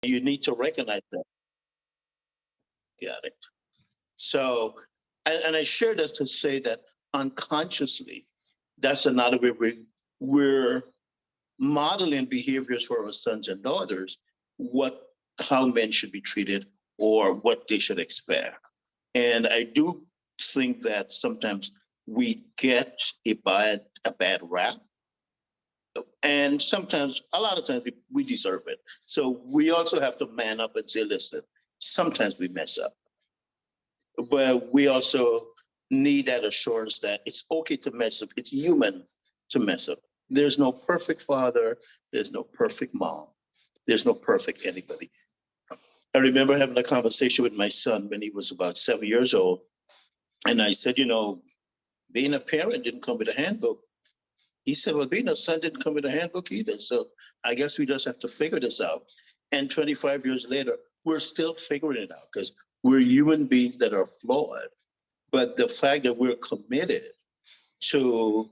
You need to recognize that. Got it. So, and I share this to say that unconsciously, that's another way we're modeling behaviors for our sons and daughters, how men should be treated or what they should expect. And I do think that sometimes we get a bad rap. And sometimes, a lot of times, we deserve it. So we also have to man up and say, listen, sometimes we mess up. But we also need that assurance that it's okay to mess up. It's human to mess up. There's no perfect father. There's no perfect mom. There's no perfect anybody. I remember having a conversation with my son when he was about 7 years old. And I said, being a parent didn't come with a handbook. He said, well, being a son didn't come with a handbook either. So I guess we just have to figure this out. And 25 years later, we're still figuring it out because we're human beings that are flawed. But the fact that we're committed to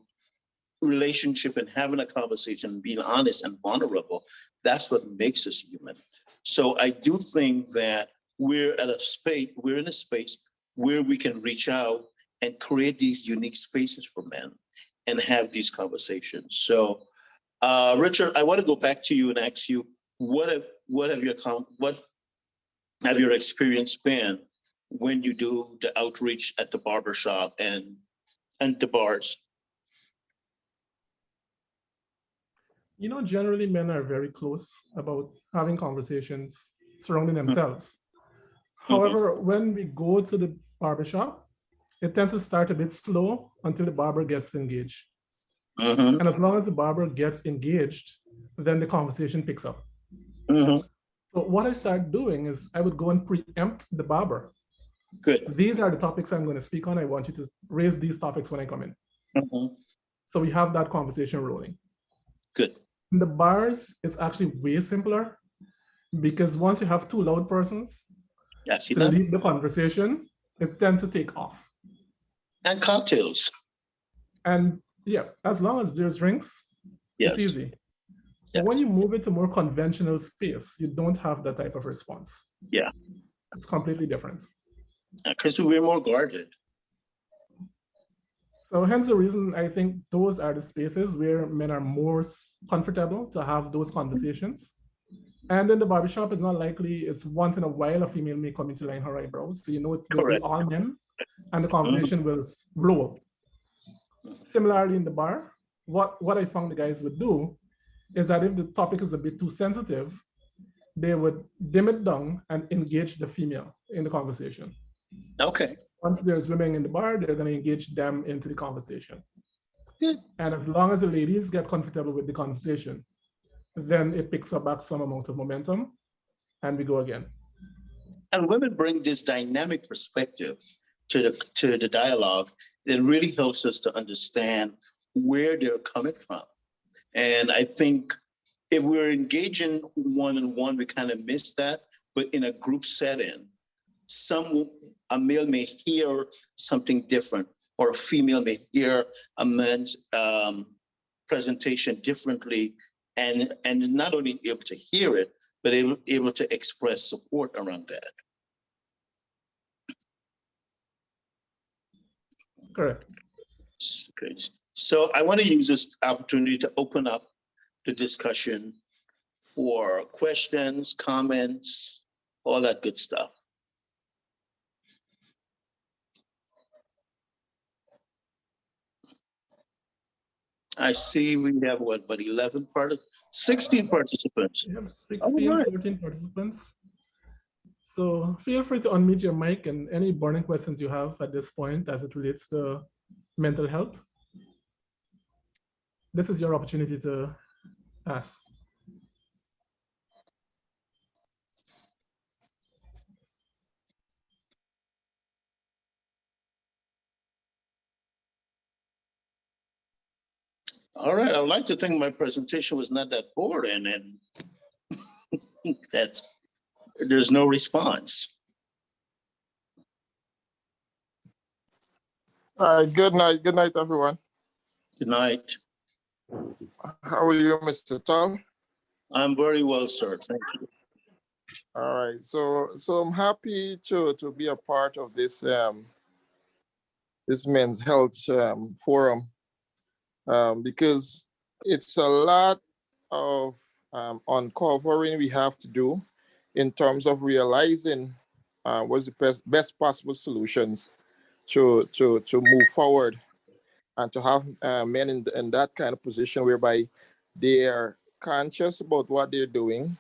relationship and having a conversation and being honest and vulnerable, that's what makes us human. So I do think that we're in a space where we can reach out and create these unique spaces for men and have these conversations. So, Richard, I want to go back to you and ask you, what have your experience been when you do the outreach at the barbershop and the bars? Generally men are very close about having conversations surrounding themselves. However, when we go to the barbershop, it tends to start a bit slow until the barber gets engaged. And as long as the barber gets engaged, then the conversation picks up. So what I start doing is I would go and preempt the barber. Good. These are the topics I'm going to speak on. I want you to raise these topics when I come in. So we have that conversation rolling. Good. In the bars, it's actually way simpler because once you have two loud persons to lead the conversation, it tends to take off. And cocktails. And yeah, as long as there's drinks, it's easy. But when you move it to more conventional space, you don't have that type of response. Yeah. It's completely different. Because we're more guarded. So hence the reason I think those are the spaces where men are more comfortable to have those conversations. And in the barbershop, it's not likely, it's once in a while a female may come into line her eyebrows. So it will be all men and the conversation will blow up. Similarly in the bar, what I found the guys would do is that if the topic is a bit too sensitive, they would dim it down and engage the female in the conversation. Okay. Once there's women in the bar, they're going to engage them into the conversation. And as long as the ladies get comfortable with the conversation, then it picks up back some amount of momentum and we go again. And women bring this dynamic perspective to the dialogue that really helps us to understand where they're coming from. And I think if we're engaging one-on-one, we kind of miss that. But in a group setting, a male may hear something different, or a female may hear a man's presentation differently, and not only able to hear it, but able to express support around that. Correct. Okay. So I want to use this opportunity to open up the discussion for questions, comments, all that good stuff. I see we have 16 participants. We have 16, 14 participants. So feel free to unmute your mic and any burning questions you have at this point as it relates to mental health. This is your opportunity to ask. All right, I would like to think my presentation was not that boring and there's no response. Good night, everyone. Good night. How are you, Mr. Tull? I'm very well, sir. Thank you. All right. So I'm happy to be a part of this men's health forum because it's a lot of uncovering we have to do in terms of realizing what's the best possible solutions to move forward and to have men in that kind of position whereby they are conscious about what they're doing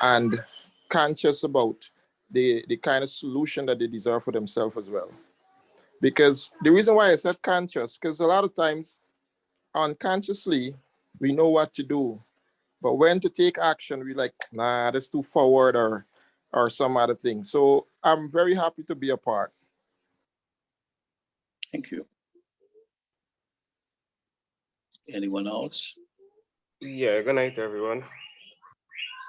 and conscious about the kind of solution that they deserve for themselves as well. Because the reason why I said conscious, because a lot of times unconsciously we know what to do, but when to take action, we like, nah, that's too forward or some other thing. So I'm very happy to be a part. Thank you. Anyone else? Yeah, good night, everyone.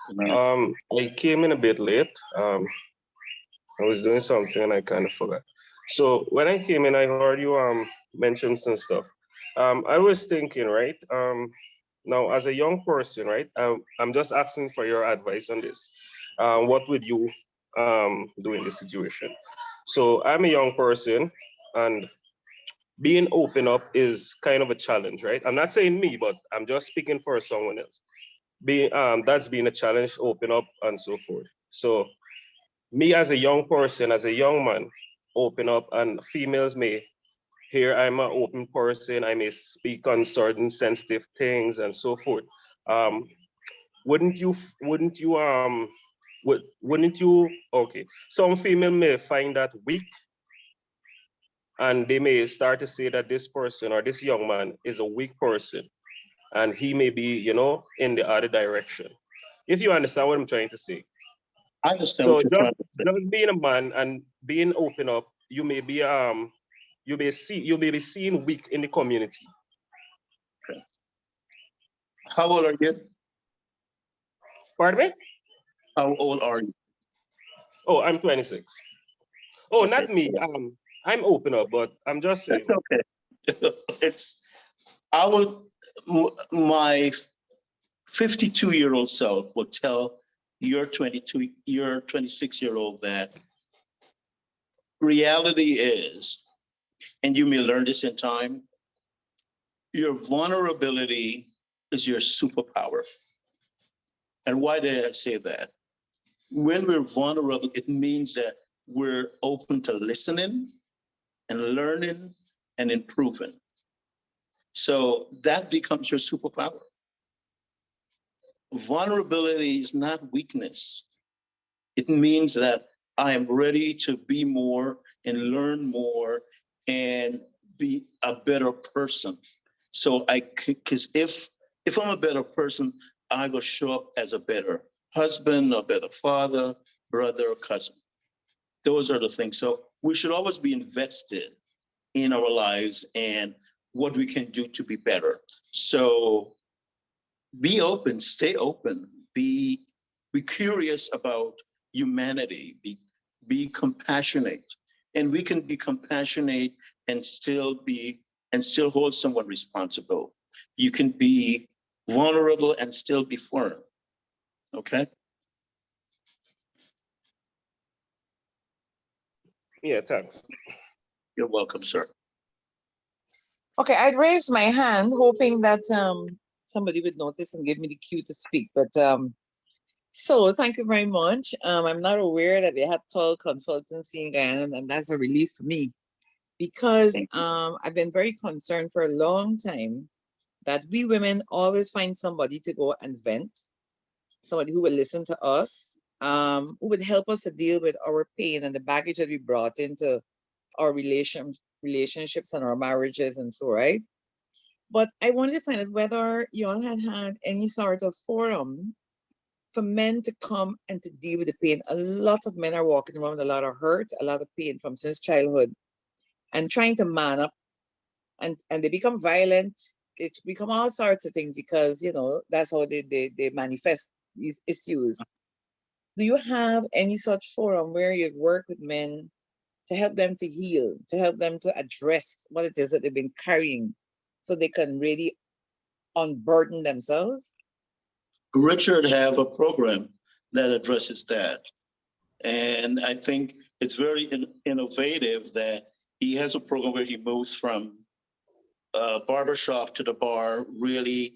Good night. I came in a bit late. I was doing something and I kind of forgot. So when I came in, I heard you mention some stuff. I was thinking, right? Now as a young person, right? I'm just asking for your advice on this. What would you do in this situation? So I'm a young person, and being open up is kind of a challenge, right? I'm not saying me, but I'm just speaking for someone else. That's been a challenge, open up and so forth. So me as a young person, as a young man, open up, and females may hear I'm an open person, I may speak on certain sensitive things and so forth. Um, wouldn't you, okay, some female may find that weak, and they may start to say that this person or this young man is a weak person, and he may be, in the other direction. If you understand what I'm trying to say. I understand So what you're trying to say. just being a man and being open up, you may be seen weak in the community. Okay. How old are you? Pardon me? How old are you? Oh, I'm 26. Oh, Okay, not me. so I'm open up, but I'm just saying. that's okay. It's I would my 52-year-old self will tell your 26-year-old that reality is, and you may learn this in time, your vulnerability is your superpower. And why did I say that? When we're vulnerable, it means that we're open to listening and learning and improving. So that becomes your superpower. Vulnerability is not weakness. It means that I am ready to be more and learn more and be a better person. So because if I'm a better person, I will show up as a better husband, a better father, brother, or cousin. Those are the things. So we should always be invested in our lives and what we can do to be better. So be open, stay open, be curious about humanity, be compassionate. And we can be compassionate and still hold someone responsible. You can be vulnerable and still be firm. Okay? Yeah, thanks. You're welcome, sir. Okay, I'd raise my hand hoping that somebody would notice and give me the cue to speak. But so thank you very much. I'm not aware that they had Tull consultancy in Guyana, and that's a relief for me because I've been very concerned for a long time that we women always find somebody to go and vent, somebody who will listen to us, who would help us to deal with our pain and the baggage that we brought into our relationships and our marriages and so, right? But I wanted to find out whether you all had any sort of forum for men to come and to deal with the pain. A lot of men are walking around with a lot of hurt, a lot of pain from since childhood, and trying to man up, and they become violent. It become all sorts of things because that's how they manifest these issues. Do you have any such forum where you work with men to help them to heal, to help them to address what it is that they've been carrying so they can really unburden themselves? Richard have a program that addresses that. And I think it's very innovative that he has a program where he moves from barbershop to the bar, really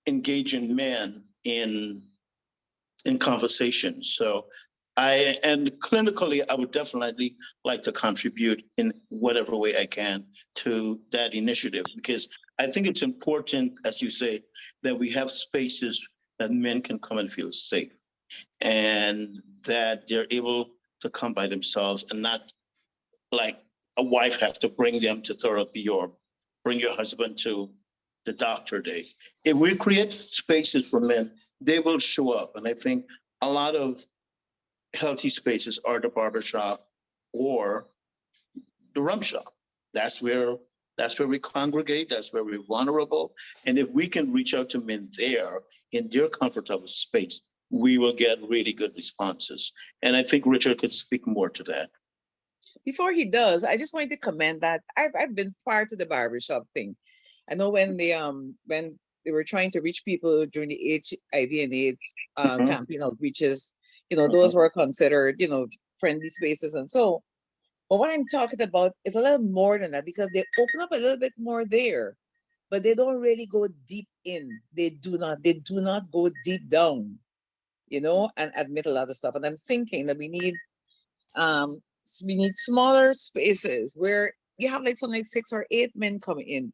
engaging men in conversation. So and clinically, I would definitely like to contribute in whatever way I can to that initiative, because I think it's important, as you say, that we have spaces that men can come and feel safe, and that they're able to come by themselves and not like a wife have to bring them to therapy or bring your husband to the doctor day. If we create spaces for men, they will show up. And I think a lot of healthy spaces are the barbershop or the rum shop. That's where we congregate. That's where we're vulnerable. And if we can reach out to men there in their comfortable space, we will get really good responses. And I think Richard could speak more to that. Before he does, I just wanted to comment that I've been part of the barbershop thing. I know when they were trying to reach people during the HIV and AIDS campaign outreaches, those were considered, friendly spaces and so. But what I'm talking about is a little more than that, because they open up a little bit more there, but they don't really go deep in. They do not go deep down, and admit a lot of stuff. And I'm thinking that we need smaller spaces where you have like something like 6 or 8 men come in.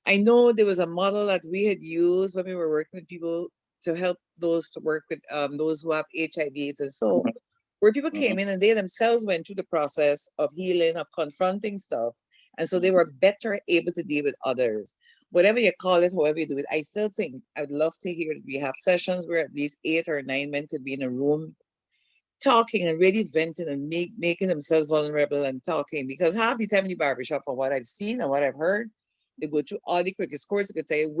I know there was a model that we had used when we were working with people to help those to work with those who have HIV/AIDS, and so where people came in and they themselves went through the process of healing, of confronting stuff, and so they were better able to deal with others. Whatever you call it, however you do it, I still think I would love to hear that we have sessions where at least 8 or 9 men could be in a room talking and really venting and making themselves vulnerable and talking, because half the time in the barbershop, from what I've seen and what I've heard, they go through all the cricket scores. They could tell you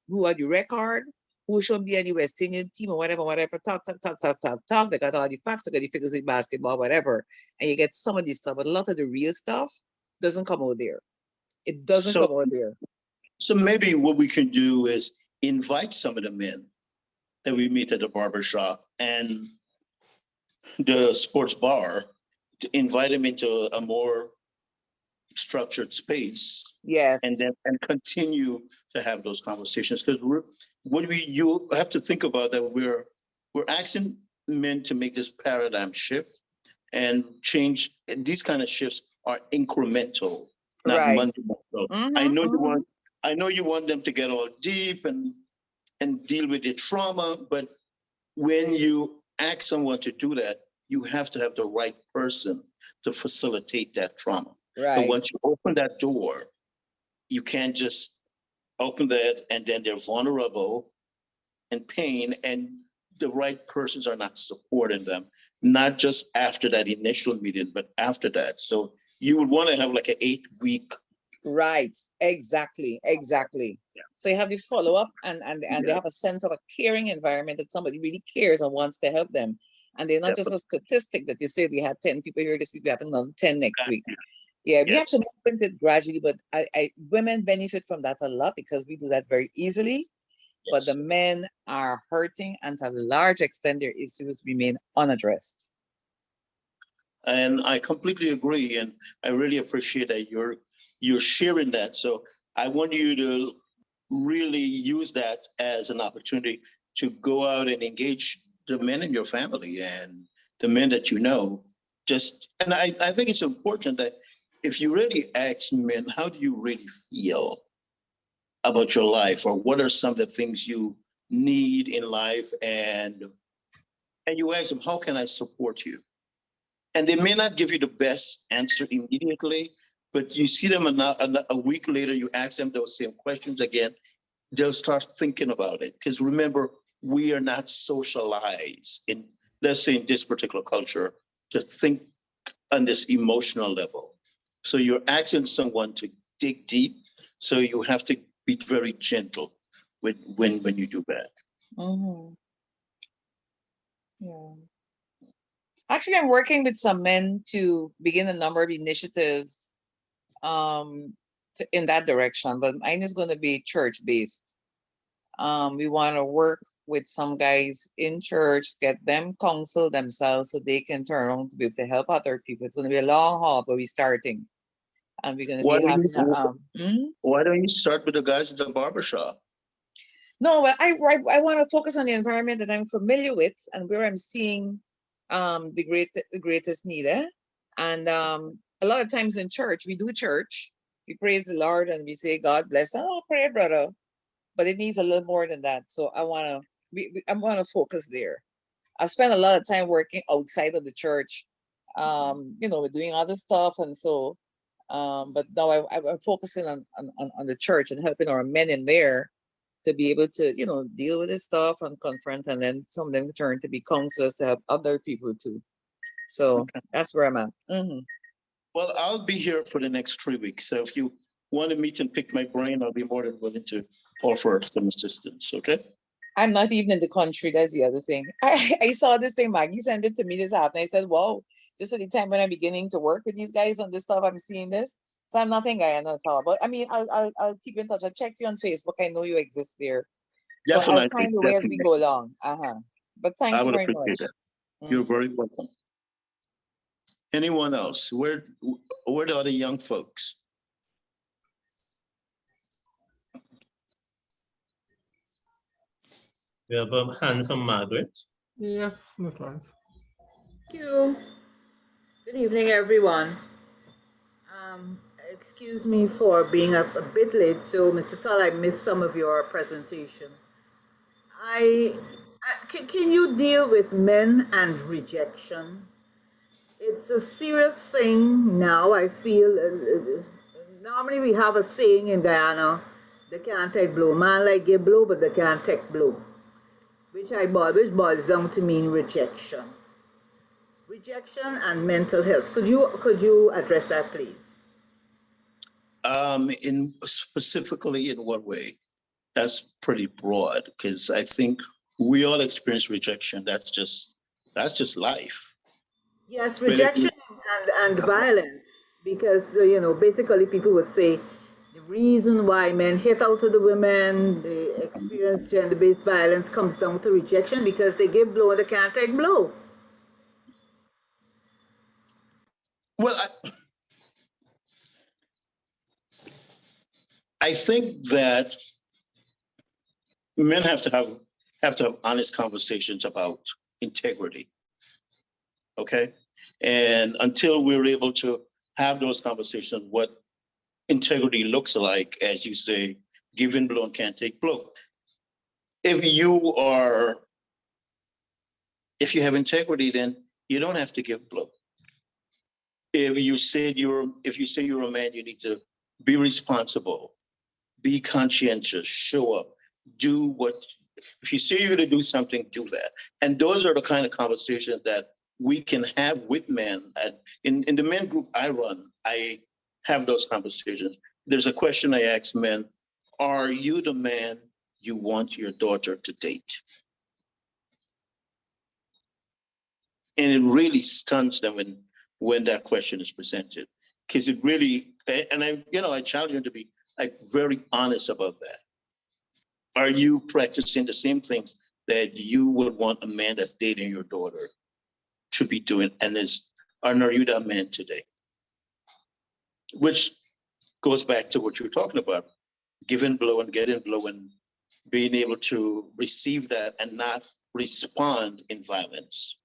who had the record, who shouldn't be any West Indian team or whatever. Talk. They got all the facts, they got the figures in basketball, whatever. And you get some of this stuff, but a lot of the real stuff doesn't come out there. It doesn't come out there. So maybe what we can do is invite some of the men that we meet at the barbershop and the sports bar, to invite them into a more structured space. Yes. And continue to have those conversations, because you have to think about that we're asking men to make this paradigm shift and change. These kind of shifts are incremental, not monumental. I know you want them to get all deep and deal with the trauma, but when you ask someone to do that, you have to have the right person to facilitate that trauma. Right. And once you open that door, you can't just open that and then they're vulnerable and pain, and the right persons are not supporting them, not just after that initial meeting, but after that. So you would want to have like an 8-week. Right, exactly. Yeah. So you have the follow-up and they have a sense of a caring environment, that somebody really cares and wants to help them. And they're not just a statistic that you say we had 10 people here this week, we have another 10 next week. Yeah, we have to move into it gradually, but women benefit from that a lot because we do that very easily. But the men are hurting, and to a large extent, their issues remain unaddressed. And I completely agree, and I really appreciate that you're sharing that. So I want you to really use that as an opportunity to go out and engage the men in your family and the men that you know. And I think it's important that if you really ask men, how do you really feel about your life, or what are some of the things you need in life, and you ask them, how can I support you? And they may not give you the best answer immediately, but you see them a week later, you ask them those same questions again, they'll start thinking about it. Because remember, we are not socialized in, let's say in this particular culture, to think on this emotional level. So you're asking someone to dig deep, so you have to be very gentle when you do that. Mm-hmm. Yeah. Actually, I'm working with some men to begin a number of initiatives in that direction, but mine is going to be church-based. We want to work with some guys in church, get them counsel themselves so they can turn around to be able to help other people. It's going to be a long haul, but we're starting. And we're going to Why be don't having you, hmm? why don't you start with the guys at the barbershop? No, but I want to focus on the environment that I'm familiar with and where I'm seeing the greatest need. And a lot of times in church, we do church, we praise the Lord and we say, God bless. Oh, pray, brother. But it needs a little more than that. So I'm gonna focus there. I spend a lot of time working outside of the church, we're doing other stuff, and so, but now I'm focusing on the church and helping our men in there to be able to, deal with this stuff and confront, and then some of them turn to be counselors to help other people too. So Okay. that's where I'm at. Well, I'll be here for the next 3 weeks. So if you want to meet and pick my brain, I'll be more than willing to offer some assistance. Okay. I'm not even in the country. That's the other thing. I saw this thing, Maggie sent it to me this afternoon. I said, whoa, just at the time when I'm beginning to work with these guys on this stuff, I'm seeing this. So I'm not in Guyana at all. But I mean, I'll keep in touch. I checked you on Facebook. I know you exist there. So I'll Definitely, find a way as we definitely. go along. But thank I you would very appreciate much. that. You're very welcome. Anyone else? Where are the other young folks? We have a hand from Margaret. Yes, Ms. Lawrence. Thank you. Good evening, everyone. Excuse me for being a bit late. So, Mr. Tull, I missed some of your presentation. Can you deal with men and rejection? It's a serious thing now. I feel normally we have a saying in Guyana: they can't take blow. Man like give blow, but they can't take blow. Which boils down to mean rejection. Rejection and mental health. Could you address that, please? In specifically in what way? That's pretty broad because I think we all experience rejection. That's just life. Yes, But if rejection and violence, because basically people would say the reason why men hit out to the women, they experience gender-based violence comes down to rejection because they give blow and they can't take blow. well, I think that men have to have honest conversations about integrity. Okay. And until we're able to have those conversations, what integrity looks like, as you say, giving blow and can't take blow. If you have integrity, then you don't have to give blow. If you say you're a man, you need to be responsible, be conscientious, show up, do what. If you say you're going to do something, do that. And those are the kind of conversations that we can have with men. In the men group I run, I have those conversations. There's a question I ask men: are you the man you want your daughter to date? And it really stuns them when that question is presented, because it really, and I challenge them to be like very honest about that. Are you practicing the same things that you would want a man that's dating your daughter to be doing? And are you that man today? Which goes back to what you're talking about, giving blow and getting blow and being able to receive that and not respond in violence.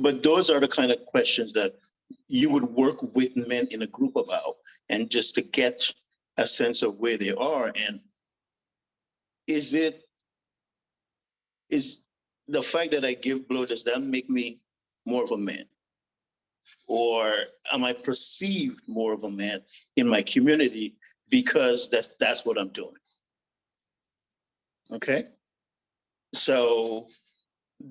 But those are the kind of questions that you would work with men in a group about, and just to get a sense of where they are. And is the fact that I give blow, does that make me more of a man? Or am I perceived more of a man in my community because that's what I'm doing? Okay. So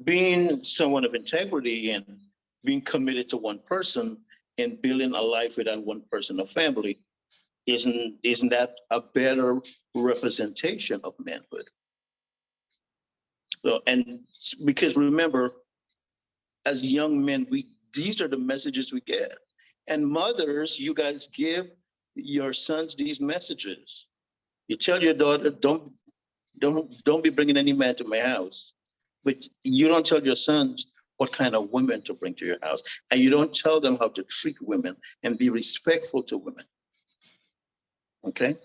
being someone of integrity and being committed to one person and building a life with that one person, a family, isn't that a better representation of manhood? So, and because remember, as young men, these are the messages we get. And mothers, you guys give your sons these messages. You tell your daughter, don't Don't be bringing any man to my house. But you don't tell your sons what kind of women to bring to your house. And you don't tell them how to treat women and be respectful to women. Okay?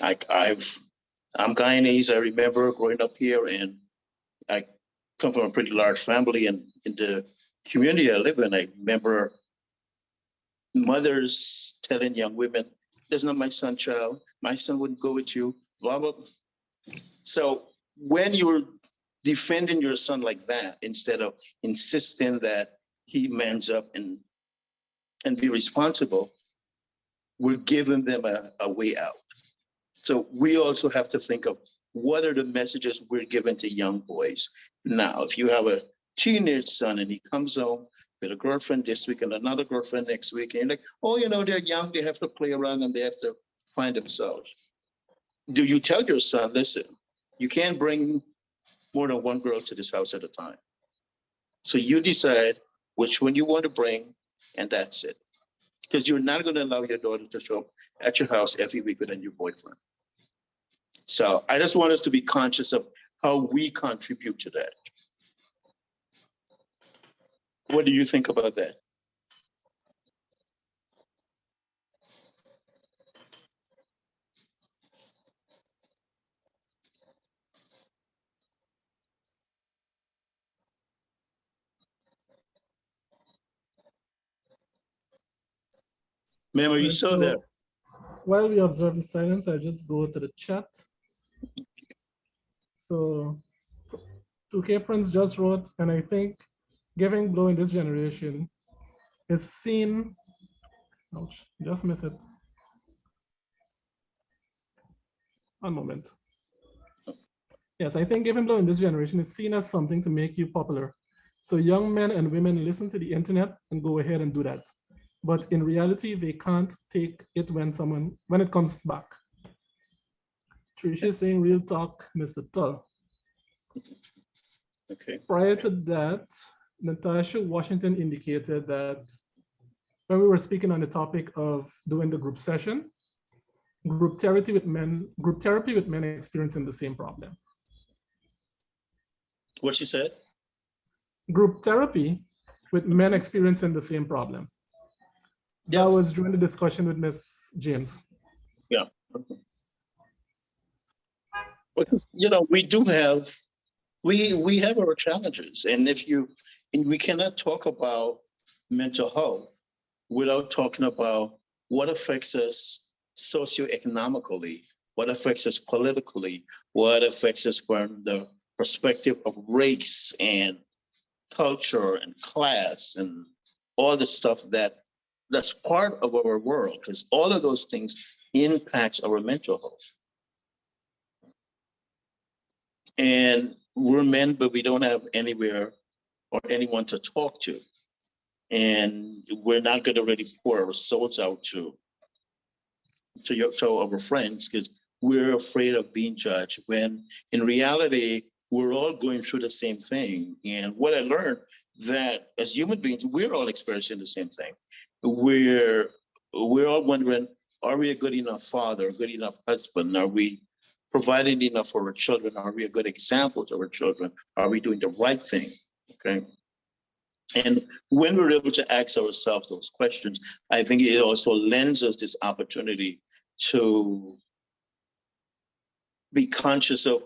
I'm Guyanese. I remember growing up here, and I come from a pretty large family, and in the community I live in, I remember mothers telling young women, "That's not my son, child. My son wouldn't go with you," blah, blah. So when you're defending your son like that, instead of insisting that he mans up and be responsible, we're giving them a way out. So we also have to think of what are the messages we're giving to young boys. Now, if you have a teenage son and he comes home with a girlfriend this week and another girlfriend next week, and you're like, oh, they're young, they have to play around and they have to find themselves. Do you tell your son, listen, you can't bring more than one girl to this house at a time. So you decide which one you want to bring, and that's it. Because you're not going to allow your daughter to show up at your house every week with a new boyfriend. So I just want us to be conscious of how we contribute to that. What do you think about that? Ma'am, are you Right, still so there? while we observe the silence, I just go to the chat. So 2K Prince just wrote, and I think giving blow in this generation is seen, ouch, just miss it. One moment. Yes, I think giving blow in this generation is seen as something to make you popular. So young men and women listen to the internet and go ahead and do that. But in reality, they can't take it when it comes back. Tricia is saying real talk, Mr. Tull. Okay. Prior to that, Natasha Washington indicated that when we were speaking on the topic of doing the group session, group therapy with men experiencing the same problem. What she said? Group therapy with men experiencing the same problem. That was during the discussion with Ms. James. Yeah. Because, we do have, we have our challenges. And we cannot talk about mental health without talking about what affects us socioeconomically, what affects us politically, what affects us from the perspective of race and culture and class and all the stuff that's part of our world, because all of those things impacts our mental health. And we're men, but we don't have anywhere or anyone to talk to. And we're not going to really pour our souls out to our friends, because we're afraid of being judged, when in reality, we're all going through the same thing. And what I learned, that as human beings, we're all experiencing the same thing. We're all wondering, are we a good enough father, a good enough husband? Are we providing enough for our children? Are we a good example to our children? Are we doing the right thing? Okay. And when we're able to ask ourselves those questions, I think it also lends us this opportunity to be conscious of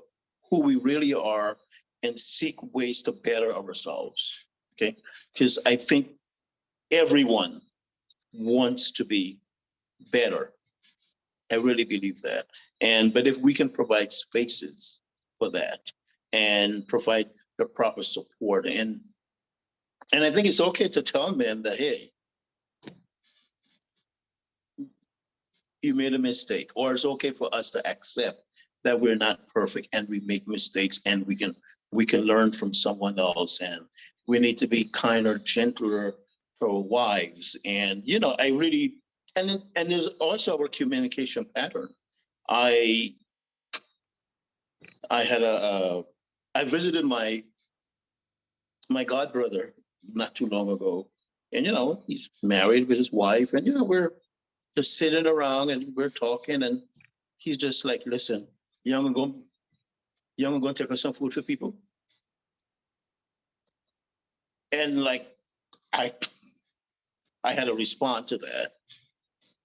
who we really are and seek ways to better ourselves. Okay. Because I think everyone wants to be better. I really believe that. But if we can provide spaces for that and provide the proper support, and I think it's okay to tell men that, hey, you made a mistake, or it's okay for us to accept that we're not perfect and we make mistakes, and we can learn from someone else, and we need to be kinder, gentler to our wives. And I really, and there's also our communication pattern. I visited my godbrother not too long ago, and he's married with his wife, and we're just sitting around and we're talking, and he's just like, listen, young, Young, I'm going to take us some food for people. And like, I had to respond to that.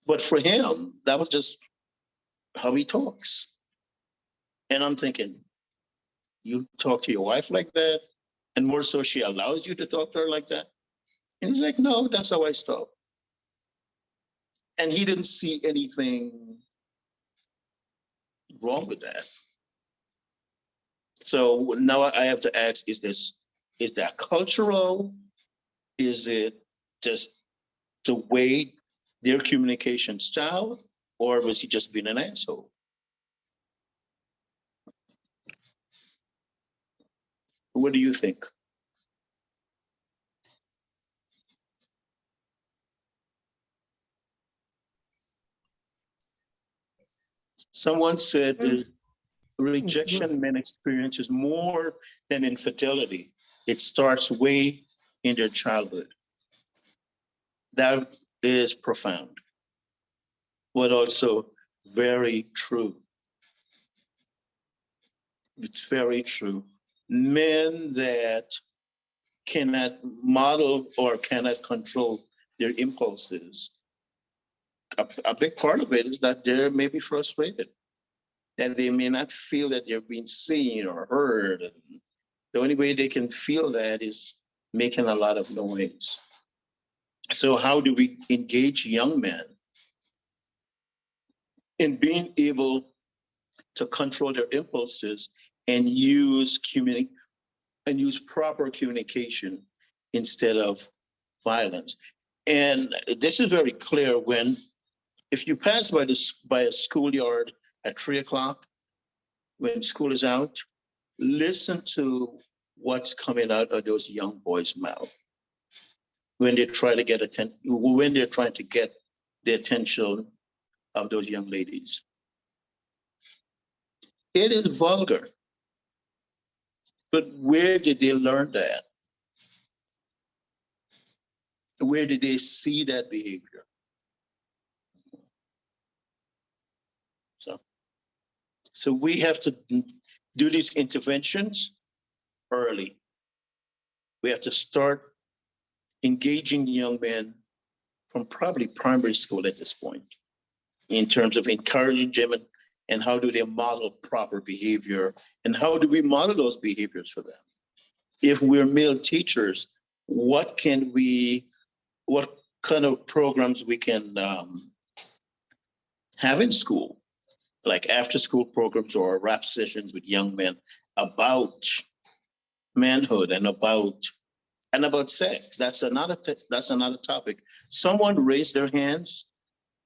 But for him, that was just how he talks. And I'm thinking, you talk to your wife like that? And more so, she allows you to talk to her like that? And he's like, no, that's how I stop. And he didn't see anything wrong with that. So now I have to ask, is that cultural? Is it just the way their communication style, or was he just being an asshole? What do you think? Someone said that rejection men experience is more than infidelity. It starts way in their childhood. That is profound, but also very true. It's very true. Men that cannot model or cannot control their impulses, a big part of it is that they may be frustrated, and they may not feel that they're being seen or heard. And the only way they can feel that is making a lot of noise. So how do we engage young men in being able to control their impulses and use proper communication instead of violence? And this is very clear when, if you pass by a schoolyard at 3:00 when school is out, listen to what's coming out of those young boys' mouth when they try to get when they're trying to get the attention of those young ladies. It is vulgar, but where did they learn that? Where did they see that behavior? So we have to do these interventions early. We have to start engaging young men from probably primary school at this point, in terms of encouraging them and how do they model proper behavior, and how do we model those behaviors for them? If we're male teachers, what kind of programs we can have in school, like after school programs or rap sessions with young men about manhood and about sex. That's another topic. Someone raised their hands.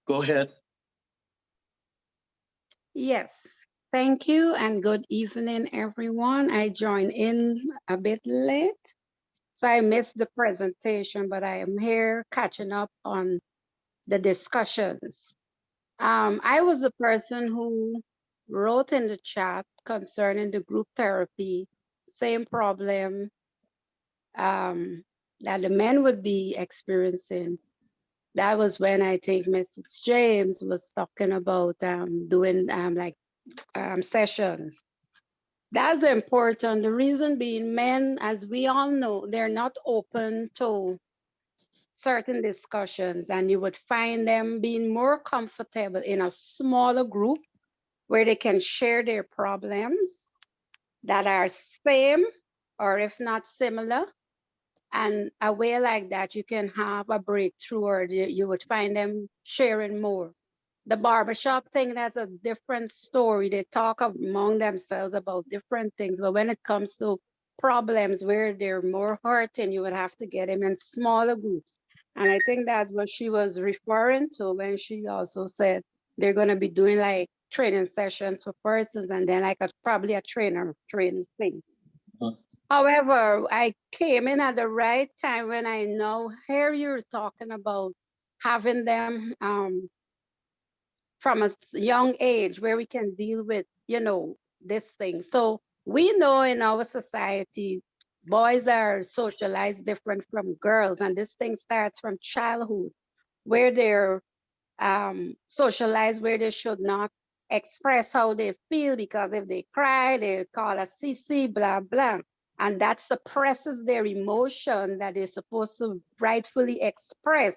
Go ahead. Yes, thank you and good evening, everyone. I joined in a bit late, so I missed the presentation, but I am here catching up on the discussions. I was the person who wrote in the chat concerning the group therapy, same problem that the men would be experiencing. That was when I think Mrs. James was talking about doing sessions. That's important. The reason being, men, as we all know, they're not open to certain discussions, and you would find them being more comfortable in a smaller group where they can share their problems that are same or if not similar. And a way like that, you can have a breakthrough, or you would find them sharing more. The barbershop thing, that's a different story. They talk among themselves about different things, but when it comes to problems where they're more hurting, you would have to get them in smaller groups. And I think that's what she was referring to when she also said they're going to be doing like training sessions for persons, and then like probably a training thing. However, I came in at the right time when I know here you're talking about having them from a young age where we can deal with, this thing. So we know in our society, boys are socialized different from girls, and this thing starts from childhood where they're socialized where they should not, express how they feel, because if they cry, they call a sissy, blah, blah. And that suppresses their emotion that they're supposed to rightfully express.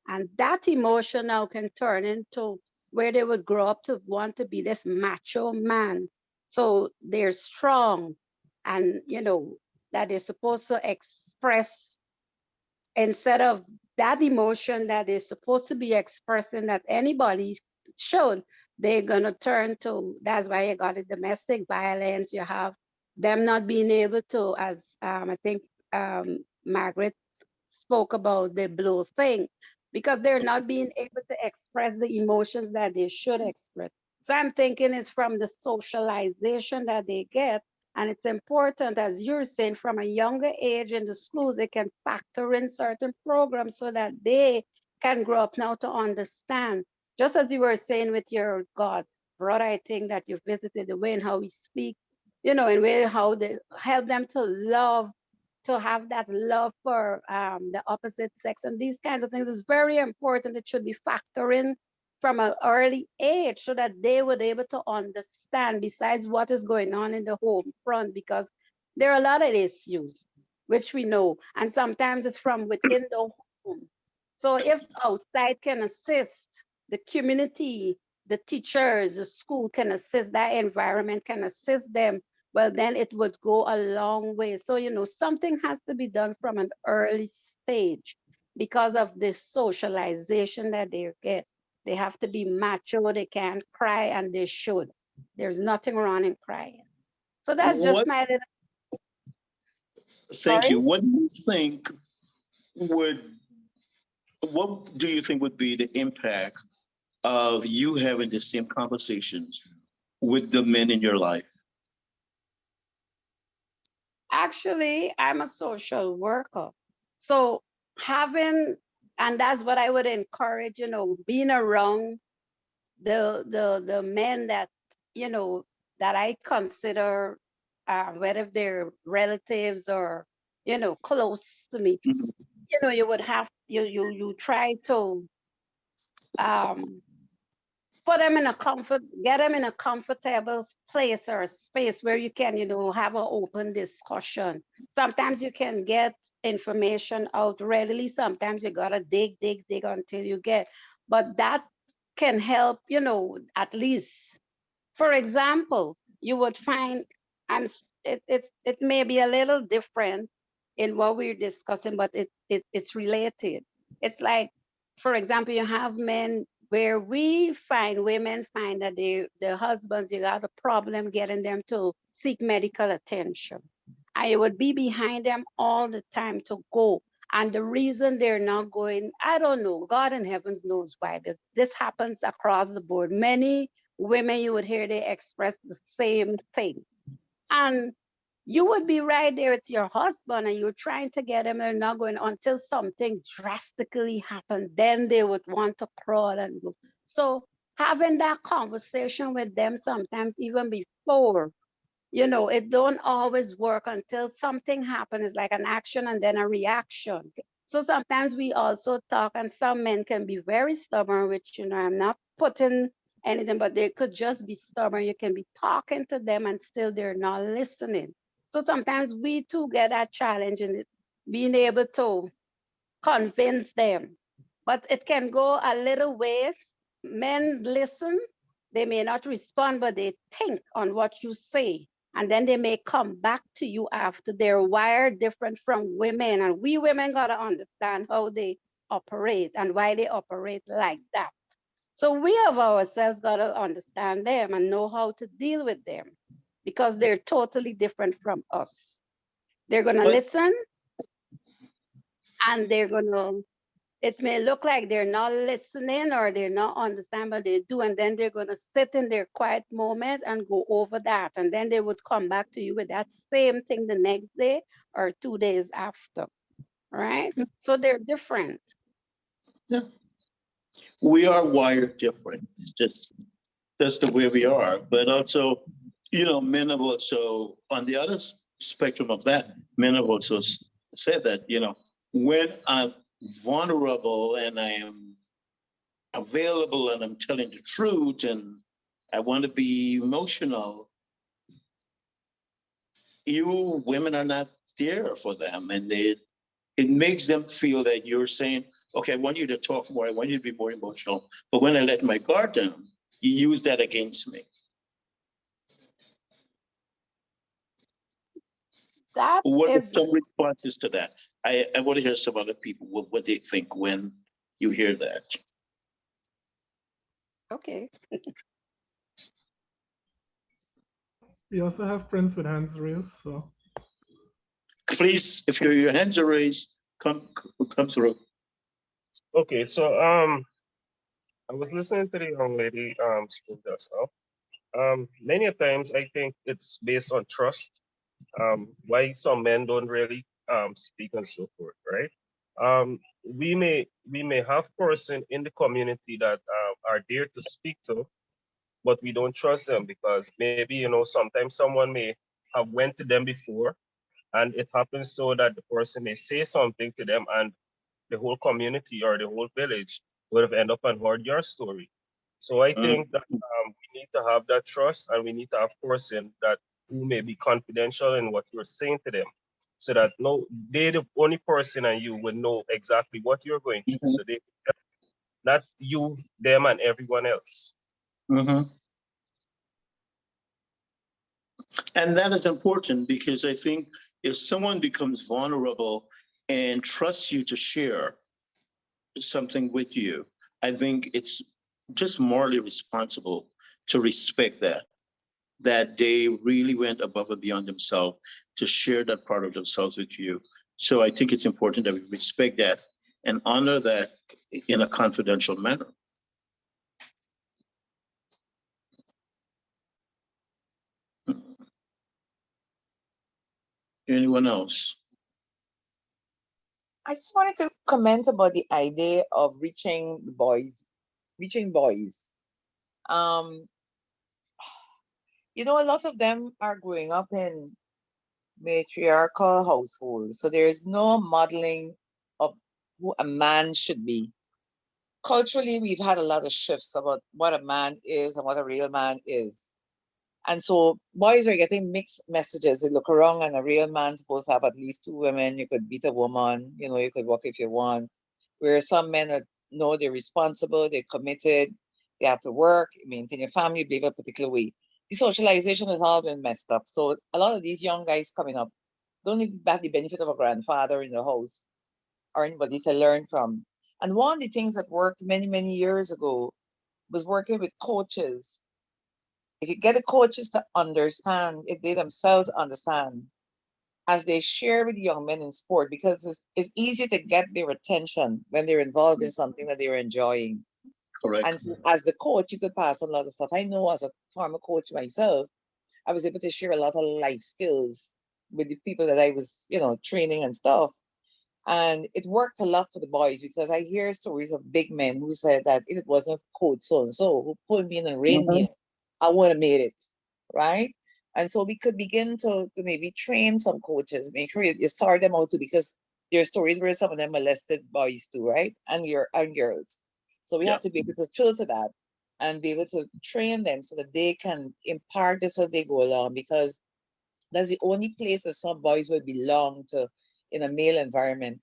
And that emotion now can turn into where they would grow up to want to be this macho man. So they're strong and, that they're supposed to express, instead of that emotion that is supposed to be expressing that anybody should, they're going to turn to, that's why you got the domestic violence. You have them not being able to, as I think Margaret spoke about the blow thing, because they're not being able to express the emotions that they should express. So I'm thinking it's from the socialization that they get. And it's important, as you're saying, from a younger age in the schools, they can factor in certain programs so that they can grow up now to understand. Just as you were saying with your God brother, I think that you visited, the way in how we speak, and way how they help them to love, to have that love for the opposite sex, and these kinds of things is very important. It should be factoring from an early age so that they would be able to understand, besides what is going on in the home front, because there are a lot of issues which we know, and sometimes it's from within the home. So if outside can assist, the community, the teachers, the school can assist, that environment can assist them, well, then it would go a long way. So, something has to be done from an early stage because of this socialization that they get. They have to be macho, they can't cry, and they should. There's nothing wrong in crying. So that's just What, my little, thank sorry? you. Would, what do you think would be the impact of you having the same conversations with the men in your life? Actually, I'm a social worker. So and that's what I would encourage, being around the men that, that I consider, whether they're relatives or, close to me. Mhm. You would have, you try to um, put them in get them in a comfortable place or space where you can, have an open discussion. Sometimes you can get information out readily. Sometimes you gotta dig until you get, but that can help, at least. For example, you would find, it may be a little different in what we're discussing, but it's related. It's like, for example, you have men where women find that their husbands, you got a problem getting them to seek medical attention. I would be behind them all the time to go. And the reason they're not going, I don't know. God in heavens knows why, but this happens across the board. Many women, you would hear they express the same thing. And you would be right there, it's your husband, and you're trying to get them, they're not going until something drastically happened. Then they would want to crawl and go. So having that conversation with them sometimes even before, it don't always work until something happens. It's like an action and then a reaction. So sometimes we also talk, and some men can be very stubborn, which, I'm not putting anything, but they could just be stubborn. You can be talking to them and still they're not listening. So sometimes we too get that challenge in it, being able to convince them. But it can go a little ways. Men listen, they may not respond, but they think on what you say. And then they may come back to you after. They're wired different from women. And we women got to understand how they operate and why they operate like that. So we of ourselves got to understand them and know how to deal with them, because they're totally different from us. They're going to But listen, and it may look like they're not listening or they're not understanding, but they do. And then they're going to sit in their quiet moment and go over that. And then they would come back to you with that same thing the next day or 2 days after. Right? So they're different. yeah, we are wired different. It's just that's the way we are. But also, men have also, on the other spectrum of that, men have also said that, when I'm vulnerable and I am available and I'm telling the truth and I want to be emotional. You women are not there for them, and it makes them feel that you're saying, okay, I want you to talk more, I want you to be more emotional, but when I let my guard down, you use that against me. That What are is some responses to that? I want to hear some other people, what they think when you hear that. okay. We also have Prince with hands raised, so. Please, if your hands are raised, come through. Okay, so I was listening to the young lady speak just now. Many a times I think it's based on trust. Why some men don't really speak and so forth, right? We may have person in the community that are there to speak to, but we don't trust them because maybe sometimes someone may have went to them before, and it happens so that the person may say something to them, and the whole community or the whole village would have ended up and heard your story. So I think that we need to have that trust, and we need to have person that who may be confidential in what you're saying to them, so that no, they the only person and you would know exactly what you're going through. So they, not you, them, and everyone else. And that is important because I think if someone becomes vulnerable and trusts you to share something with you, I think it's just morally responsible to respect that they really went above and beyond themselves to share that part of themselves with you. So I think it's important that we respect that and honor that in a confidential manner. Anyone else? I just wanted to comment about the idea of reaching boys. Um, a lot of them are growing up in matriarchal households, so there is no modeling of who a man should be. Culturally, we've had a lot of shifts about what a man is and what a real man is. And so boys are getting mixed messages. They look around and a real man's supposed to have at least 2 women. You could beat a woman, you could work if you want. Where some men know they're responsible, they're committed, they have to work, maintain your family, behave a particular way. The socialization has all been messed up. So a lot of these young guys coming up don't even have the benefit of a grandfather in the house or anybody to learn from. And one of the things that worked many, many years ago was working with coaches. If you get the coaches to understand, if they themselves understand, as they share with young men in sport, because it's easy to get their attention when they're involved in something that they're enjoying. Correct. And so as the coach, you could pass on a lot of stuff. I know as a former coach myself, I was able to share a lot of life skills with the people that I was, training and stuff. And it worked a lot for the boys because I hear stories of big men who said that if it wasn't coach so and so who pulled me in and reined me in, I would have made it, right? And so we could begin to maybe train some coaches, make sure you sort them out too, because there are stories where some of them molested boys too, right? And girls. So we have to be able to filter that and be able to train them so that they can impart this as they go along, because that's the only place that some boys will belong to in a male environment.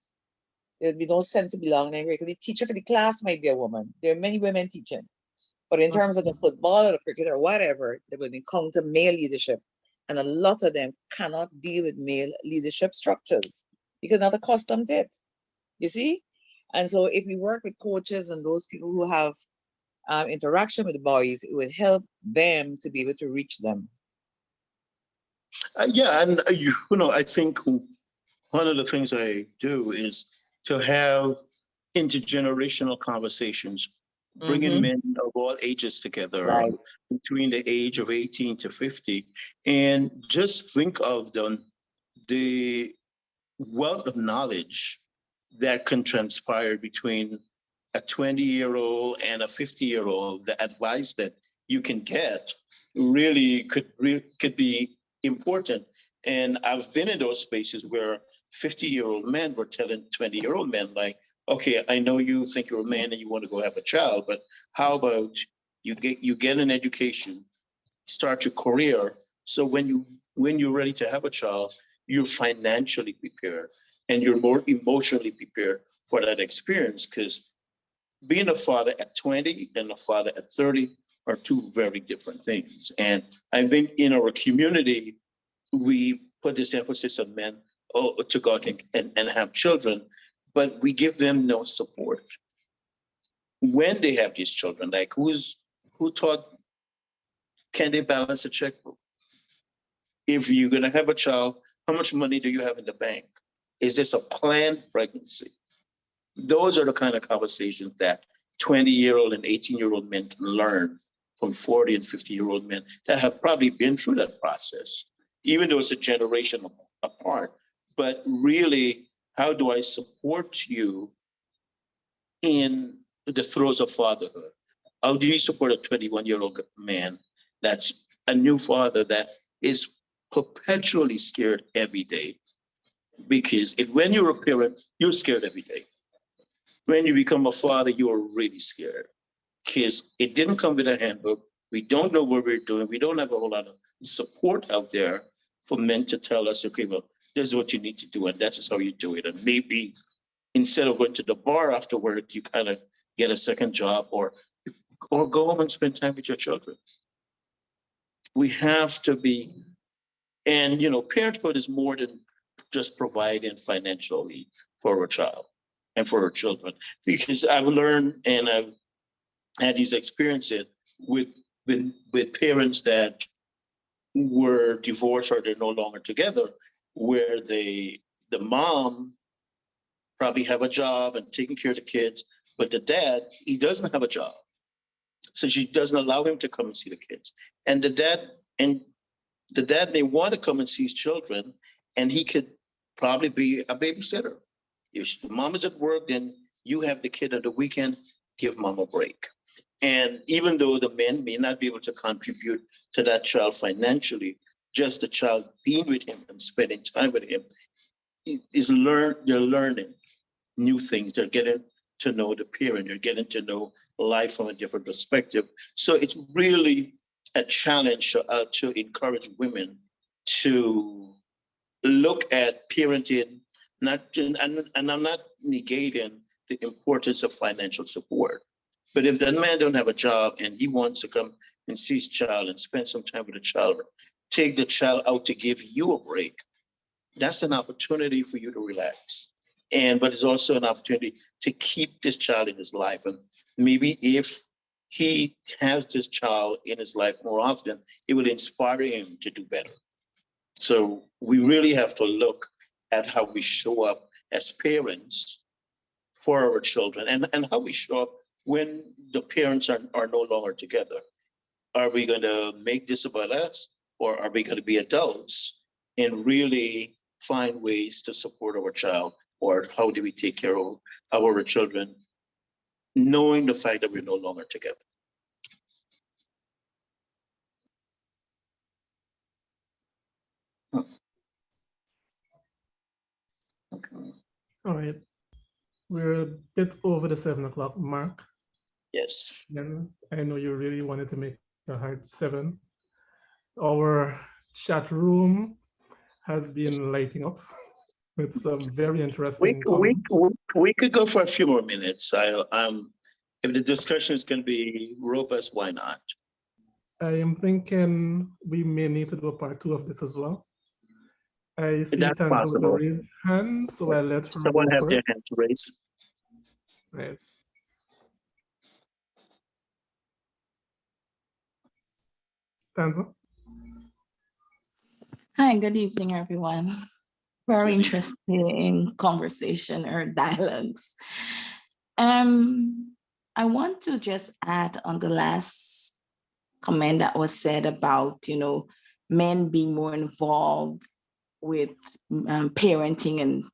There'll be no sense of belonging because the teacher for the class might be a woman. There are many women teaching. But in terms of the football or the cricket or whatever, they will encounter male leadership. And a lot of them cannot deal with male leadership structures because not accustomed to it. You see? And so if we work with coaches and those people who have interaction with the boys, it will help them to be able to reach them. Yeah, and I think one of the things I do is to have intergenerational conversations, bringing men of all ages together, Right. between the age of 18 to 50, and just think of the wealth of knowledge that can transpire between a 20-year-old and a 50-year-old. The advice that you can get really could be important. And I've been in those spaces where 50-year-old men were telling 20-year-old men, like, okay, I know you think you're a man and you want to go have a child, but how about you get an education, start your career. So when you're ready to have a child, you're financially prepared and you're more emotionally prepared for that experience, because being a father at 20 and a father at 30 are two very different things. And I think in our community, we put this emphasis on men to go out and have children, but we give them no support when they have these children. Like who taught, can they balance a checkbook? If you're gonna have a child, how much money do you have in the bank? Is this a planned pregnancy? Those are the kind of conversations that 20-year-old and 18-year-old men can learn from 40 and 50-year-old men that have probably been through that process, even though it's a generation apart. But really, how do I support you in the throes of fatherhood? How do you support a 21-year-old man that's a new father that is perpetually scared every day? Because when you're a parent, you're scared every day. When you become a father, you are really scared because it didn't come with a handbook. We don't know what we're doing. We don't have a whole lot of support out there for men to tell us, okay, well, this is what you need to do, and that's just how you do it. And maybe instead of going to the bar after work, you kind of get a second job or go home and spend time with your children. We have to be, and parenthood is more than just providing financially for a child and for our children, because I've learned and I've had these experiences with parents that were divorced or they're no longer together, where the mom probably have a job and taking care of the kids, but the dad, he doesn't have a job. So she doesn't allow him to come and see the kids. And the dad may want to come and see his children, and he could probably be a babysitter. If the mom is at work, then you have the kid on the weekend, give mom a break. And even though the men may not be able to contribute to that child financially, just the child being with him and spending time with him they're learning new things. They're getting to know the parent. They're getting to know life from a different perspective. So it's really a challenge to encourage women to look at parenting, and I'm not negating the importance of financial support. But if that man don't have a job and he wants to come and see his child and spend some time with the child, take the child out to give you a break, that's an opportunity for you to relax. But it's also an opportunity to keep this child in his life. And maybe if he has this child in his life more often, it will inspire him to do better. So we really have to look at how we show up as parents for our children and how we show up when the parents are no longer together. Are we going to make this about us, or are we going to be adults and really find ways to support our child? Or how do we take care of our children, knowing the fact that we're no longer together? Okay. All right. We're a bit over the 7 o'clock mark. Yes. And I know you really wanted to make a hard 7. Our chat room has been lighting up with some very interesting comments. We could go for a few more minutes. If the discussion is going to be robust, why not? I am thinking we may need to do a part 2 of this as well. I see That's Tanza with a possible. raised hand, so I'll let her Someone go have their first. hand raised. Right. Tanza? Hi, good evening, everyone. Very interesting conversation or dialogues. I want to just add on the last comment that was said about, men being more involved with parenting and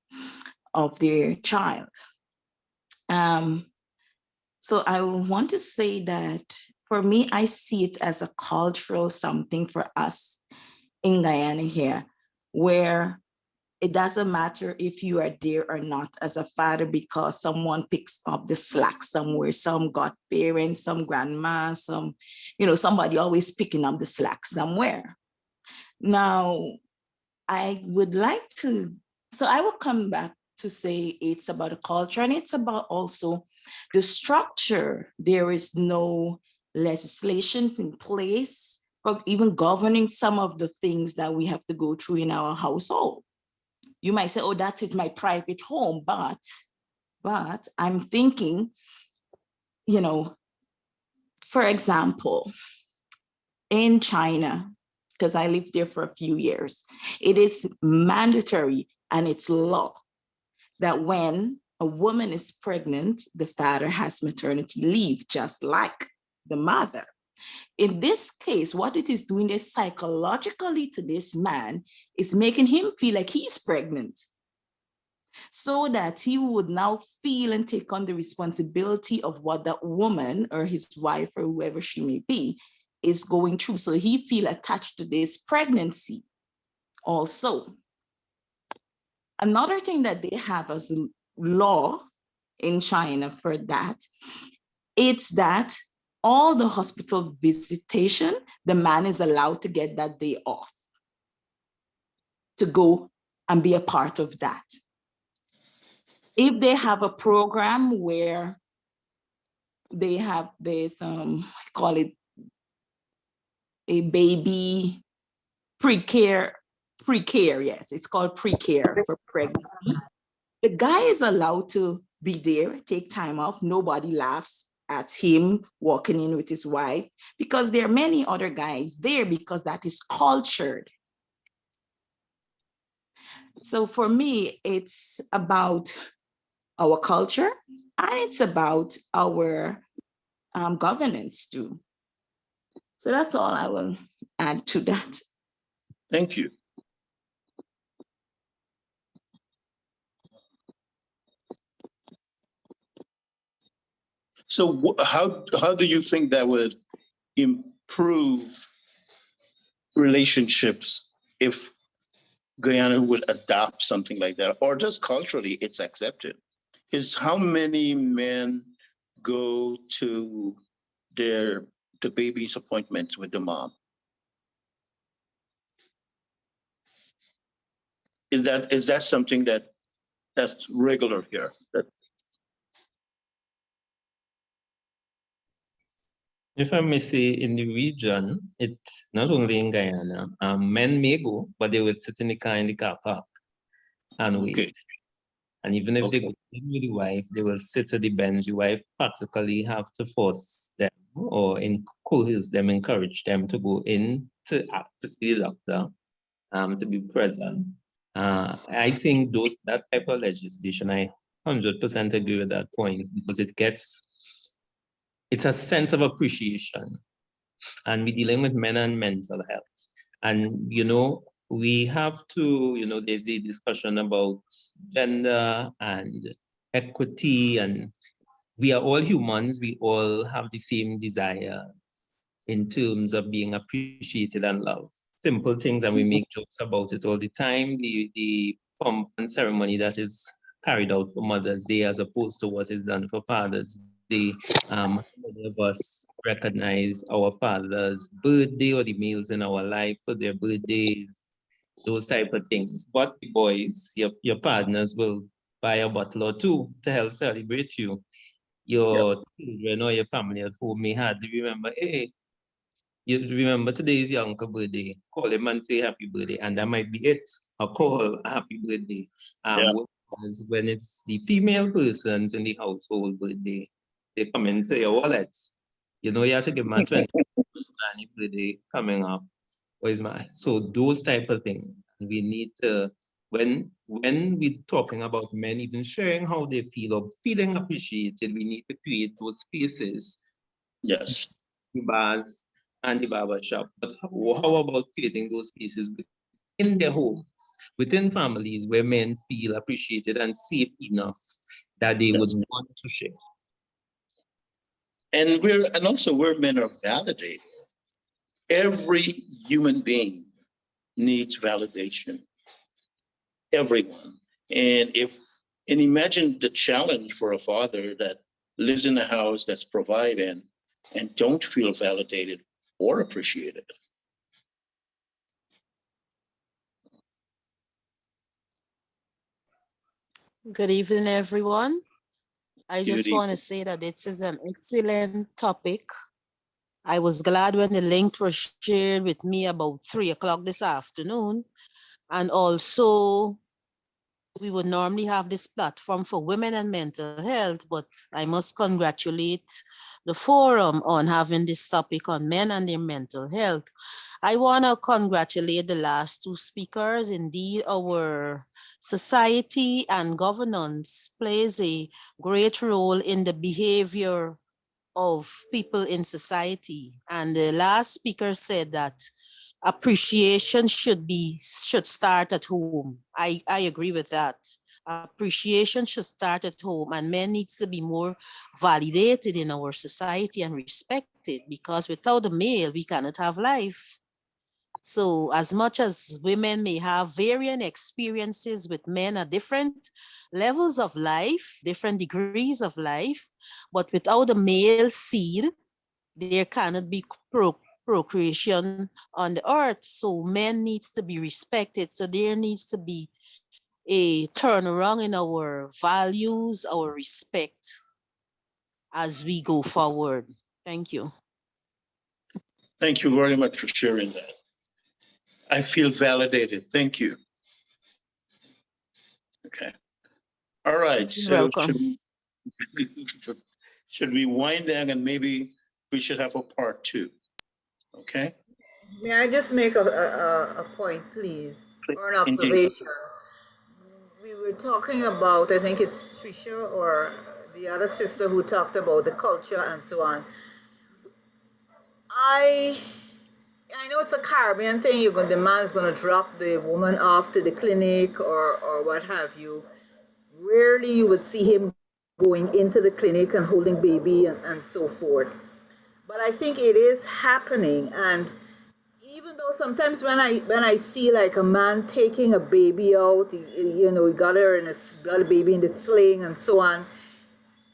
of their child. So I want to say that for me, I see it as a cultural something for us in Guyana here, where it doesn't matter if you are there or not as a father, because someone picks up the slack somewhere, some godparents, some grandma, some, somebody always picking up the slack somewhere. Now, I would like to, so I will come back to say it's about a culture, and it's about also the structure. There is no legislations in place for even governing some of the things that we have to go through in our household. You might say, oh, that's it, my private home, but I'm thinking, for example, in China, because I lived there for a few years, it is mandatory and it's law that when a woman is pregnant, the father has maternity leave, just like the mother. In this case, what it is doing is psychologically to this man is making him feel like he's pregnant, so that he would now feel and take on the responsibility of what that woman or his wife or whoever she may be is going through. So he feel attached to this pregnancy also. Another thing that they have as a law in China for that, it's that all the hospital visitation, the man is allowed to get that day off to go and be a part of that. If they have a program where they have this, call it a baby pre-care, yes, it's called pre-care for pregnancy. The guy is allowed to be there, take time off. Nobody laughs at him walking in with his wife, because there are many other guys there, because that is cultured. So for me, it's about our culture, and it's about our governance too. So that's all I will add to that. Thank you. So how do you think that would improve relationships if Guyana would adopt something like that, or just culturally it's accepted? Is how many men go to the baby's appointments with the mom? Is that something that's regular here? If I may say, in the region, it's not only in Guyana, men may go, but they would sit in the car park and wait. Okay. And even if they go in with the wife, they will sit at the bench. The wife practically have to force them or coerce them, encourage them to go in to see the doctor, to be present. I think that type of legislation, I 100% agree with that point, because it's a sense of appreciation. And we're dealing with men and mental health. And, we have to, there's a discussion about gender and equity, and we are all humans. We all have the same desire in terms of being appreciated and loved. Simple things, and we make jokes about it all the time. The pomp and ceremony that is carried out for Mother's Day as opposed to what is done for Father's Day. Many of us recognize our father's birthday or the males in our life for their birthdays, those type of things. But the boys, your partners will buy a bottle or two to help celebrate you. Your children or your family at home may have to remember, hey, you remember today is your uncle's birthday. Call him and say happy birthday, and that might be it. A call, a happy birthday. Whereas when it's the female persons in the household birthday, they come into your wallet. You have to give my 20th birthday coming up. So those type of things. We need to, when we're talking about men even sharing how they feel or feeling appreciated, we need to create those spaces. Yes. The bars and the barber shop. But how about creating those spaces in their homes, within families, where men feel appreciated and safe enough that they would want to share? And also where men are validated. Every human being needs validation. everyone. And imagine the challenge for a father that lives in a house that's providing and don't feel validated or appreciated. Good evening, everyone. I Good just want to evening. say that this is an excellent topic. I was glad when the link was shared with me about 3 o'clock this afternoon. And also, we would normally have this platform for women and mental health, but I must congratulate the forum on having this topic on men and their mental health. I want to congratulate the last two speakers. Indeed, our society and governance plays a great role in the behavior of people in society. And the last speaker said that appreciation should start at home. I agree with that. Appreciation should start at home, and men needs to be more validated in our society and respected, because without a male we cannot have life. So as much as women may have varying experiences with men at different levels of life, different degrees of life, but without a male seed, there cannot be procreation on the earth. So men needs to be respected. So there needs to be a turnaround in our values, our respect as we go forward. Thank you. Thank you very much for sharing that. I feel validated. Thank you. Okay. All right. You're So welcome. should we wind down, and maybe we should have a part 2? Okay. May I just make a point, please, or an Indeed. observation? We were talking about, I think it's Trisha or the other sister who talked about the culture and so on. I know it's a Caribbean thing. The man's gonna drop the woman off to the clinic or what have you. Rarely you would see him going into the clinic and holding baby and so forth. But I think it is happening, and even though sometimes when I see like a man taking a baby out, he got her in got a baby in the sling and so on,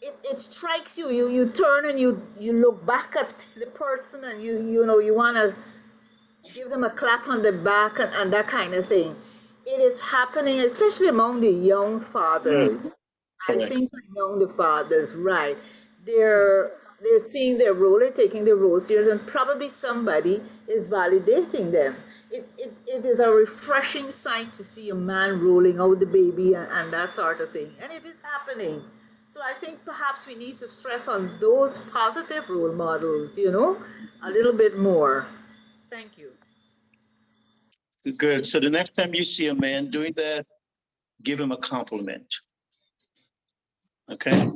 it strikes you. You turn and you look back at the person, and you want to give them a clap on the back and that kind of thing. It is happening, especially among the young fathers. I Correct. think among the fathers, right? They're seeing their role, they're taking their role serious, and probably somebody is validating them. It is a refreshing sight to see a man rolling out the baby and that sort of thing, and it is happening. So I think perhaps we need to stress on those positive role models, a little bit more. Thank you. Good. So the next time you see a man doing that, give him a compliment. Okay.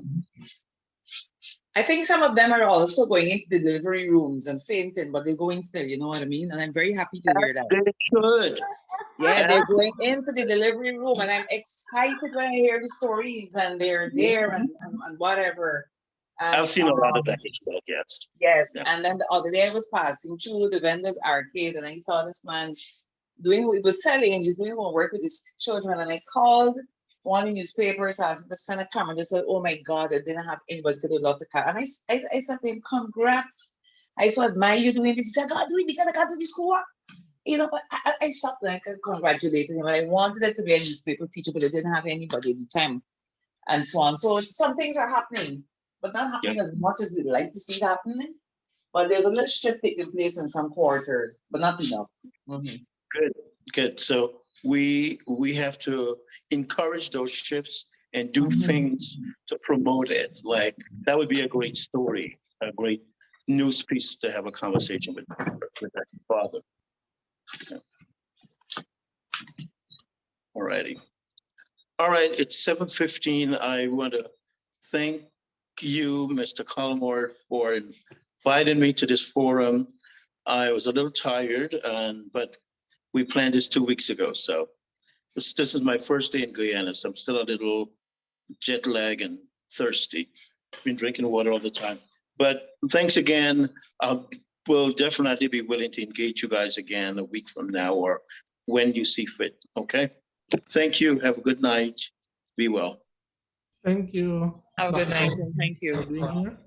I think some of them are also going into the delivery rooms and fainting, but they're going still, you know what I mean? And I'm very happy to hear that. They should. Yeah, they're going into the delivery room, and I'm excited when I hear the stories and they're there and whatever. And, I've seen a lot of that as well, yes. Yes, Yeah. and then the other day I was passing through the vendor's arcade, and I saw this man doing what he was selling, and he was doing work with his children, and I called one of the newspapers, asked him to send a camera. They said, oh my God, I didn't have anybody to love the car. And I said to him, congrats. I so admire you doing this. He said, God, do it because I got to this school. But I stopped and I congratulated him. And I wanted it to be a newspaper feature, but I didn't have anybody at the time. And so on. So some things are happening, but not happening as much as we'd like to see it happening. But there's a little shift taking place in some quarters, but not enough. Mm-hmm. Good. So we have to encourage those shifts and do things to promote it. Like that would be a great story, a great news piece to have a conversation with that father. Yeah. All righty. All right, it's 7:15. I want to thank you, Mr. Collmore, for inviting me to this forum. I was a little tired, but we planned this 2 weeks ago. So this is my first day in Guyana, so I'm still a little jet lag and thirsty. I've been drinking water all the time. But thanks again. We'll definitely be willing to engage you guys again a week from now or when you see fit, okay? Thank you. Have a good night. Be well. Thank you. Have a good Dr. night Tull, and thank you. for being here.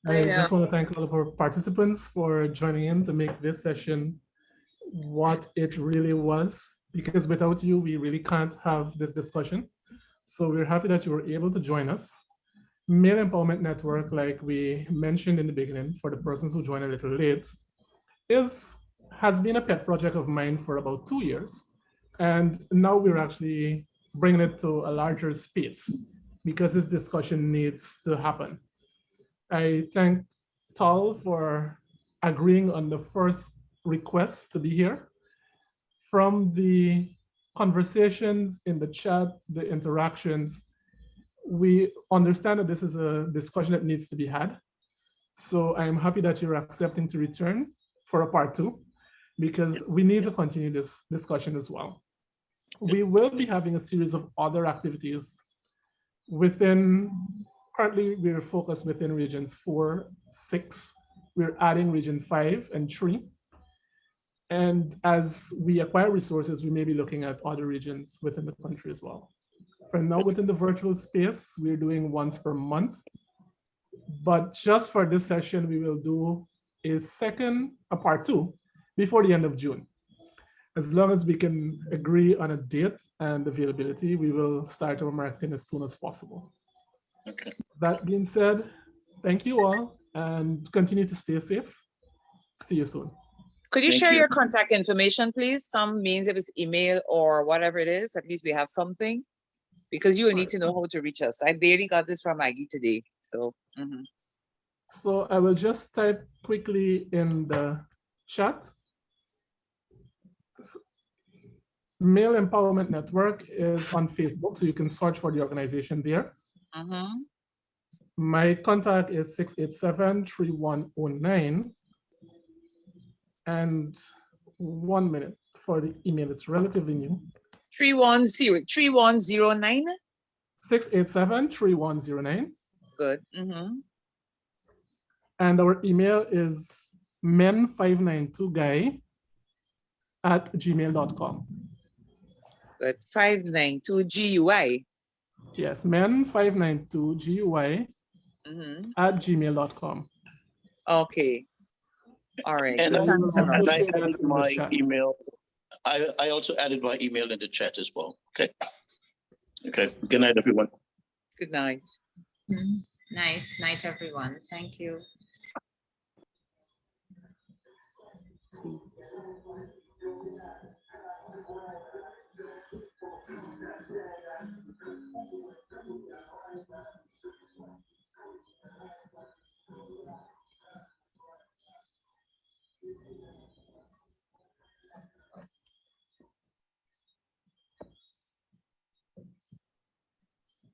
I I know. just want to thank all of our participants for joining in to make this session what it really was, because without you, we really can't have this discussion. So we're happy that you were able to join us. Male Empowerment Network, like we mentioned in the beginning, for the persons who joined a little late, has been a pet project of mine for about 2 years. And now we're actually bringing it to a larger space because this discussion needs to happen. I thank Tull for agreeing on the first request to be here. From the conversations in the chat, the interactions, we understand that this is a discussion that needs to be had. So I'm happy that you're accepting to return for a part 2, because we need to continue this discussion as well. We will be having a series of other activities currently we're focused within regions 4, 6. We're adding region 5 and 3. And as we acquire resources, we may be looking at other regions within the country as well. For now, within the virtual space, we're doing once per month. But just for this session, we will do a part 2 before the end of June. As long as we can agree on a date and availability, we will start our marketing as soon as possible. Okay. That being said, thank you all and continue to stay safe. See you soon. Could you Thank share you. your contact information, please? Some means if it's email or whatever it is, at least we have something, because you will need to know how to reach us. I barely got this from Maggie today. So, So I will just type quickly in the chat. Male Empowerment Network is on Facebook, so you can search for the organization there. My contact is 687-3109. And 1 minute for the email, it's relatively new. 3109. 687-3109. Good. And our email is men592guy@gmail.com. Good. 592GUI. Yes, men592guy @gmail.com. Okay. All right. And Good. I Thanks a lot. also I share that added in the my chat. email. I also added my email in the chat as well. Okay. Okay. Good night, everyone. Good night. Night, everyone. Thank you. See.